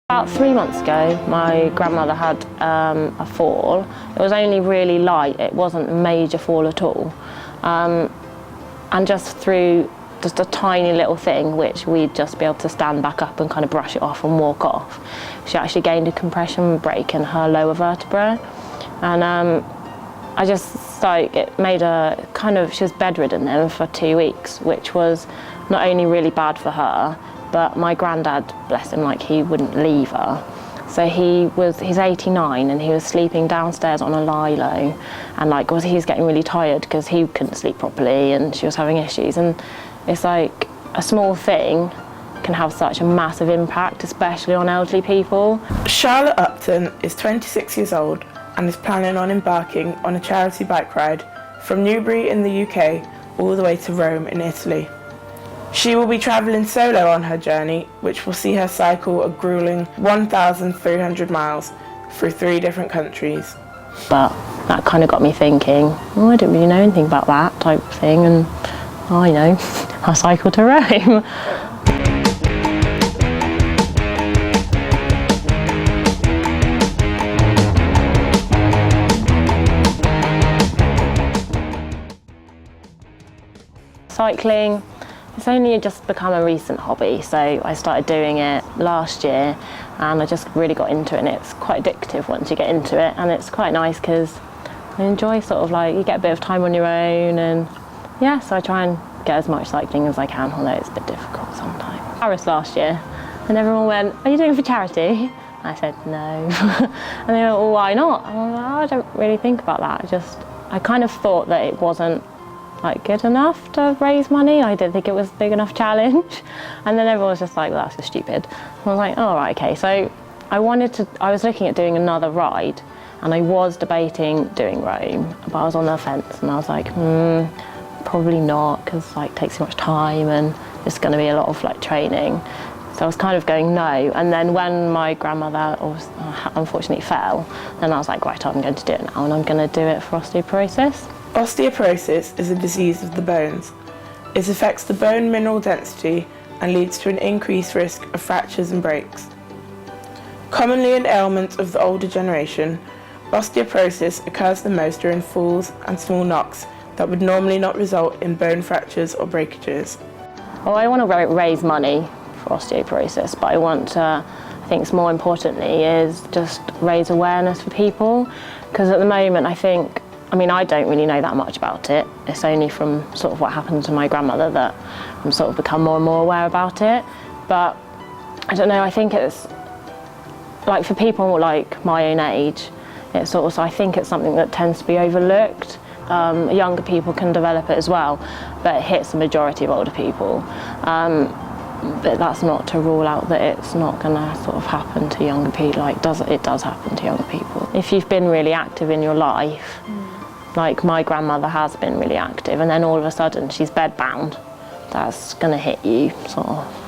About 3 months ago, my grandmother had a fall. It was only really light, it wasn't a major fall at all. And just through just a tiny little thing, which we'd just be able to stand back up and kind of brush it off and walk off, she actually gained a compression break in her lower vertebra. And I just, like, it made her kind of, she was bedridden then for 2 weeks, which was not only really bad for her, but my granddad, bless him, like, he wouldn't leave her. So he's 89 and he was sleeping downstairs on a lilo, and like, he was getting really tired because he couldn't sleep properly and she was having issues. And it's like, a small thing can have such a massive impact, especially on elderly people. Charlotte Upton is 26 years old and is planning on embarking on a charity bike ride from Newbury in the UK all the way to Rome in Italy. She will be travelling solo on her journey, which will see her cycle a gruelling 1,300 miles through 3 different countries. But that kind of got me thinking, oh, I don't really know anything about that type of thing, and I know, I cycle to Rome. Cycling, it's only just become a recent hobby, so I started doing it last year and I just really got into it, and it's quite addictive once you get into it, and it's quite nice because I enjoy sort of like, you get a bit of time on your own, and yeah, so I try and get as much cycling as I can, although it's a bit difficult sometimes. Paris last year, and everyone went, are you doing it for charity? I said no. And they went, well, why not? And I was like, oh, I don't really think about that. I kind of thought that it wasn't like good enough to raise money. I didn't think it was a big enough challenge. And then everyone was just like, well, that's just stupid. And I was like, oh, right, okay. So I was looking at doing another ride, and I was debating doing Rome, but I was on the fence, and I was like, probably not, because like, it takes too much time and it's going to be a lot of like training. So I was kind of going no. And then when my grandmother unfortunately fell, then I was like, right, I'm going to do it now, and I'm going to do it for osteoporosis. Osteoporosis is a disease of the bones. It affects the bone mineral density and leads to an increased risk of fractures and breaks. Commonly an ailment of the older generation, osteoporosis occurs the most during falls and small knocks that would normally not result in bone fractures or breakages. Well, I want to raise money for osteoporosis, but I think more importantly is just raise awareness for people, because at the moment I don't really know that much about it. It's only from sort of what happened to my grandmother that I'm sort of become more and more aware about it. But I don't know, I think it's like, for people like my own age, it's sort of, I think it's something that tends to be overlooked. Younger people can develop it as well, but it hits the majority of older people. But that's not to rule out that it's not going to sort of happen to younger people. Like, it does happen to younger people. If you've been really active in your life, like my grandmother has been really active, and then all of a sudden she's bedbound, that's going to hit you, sort of.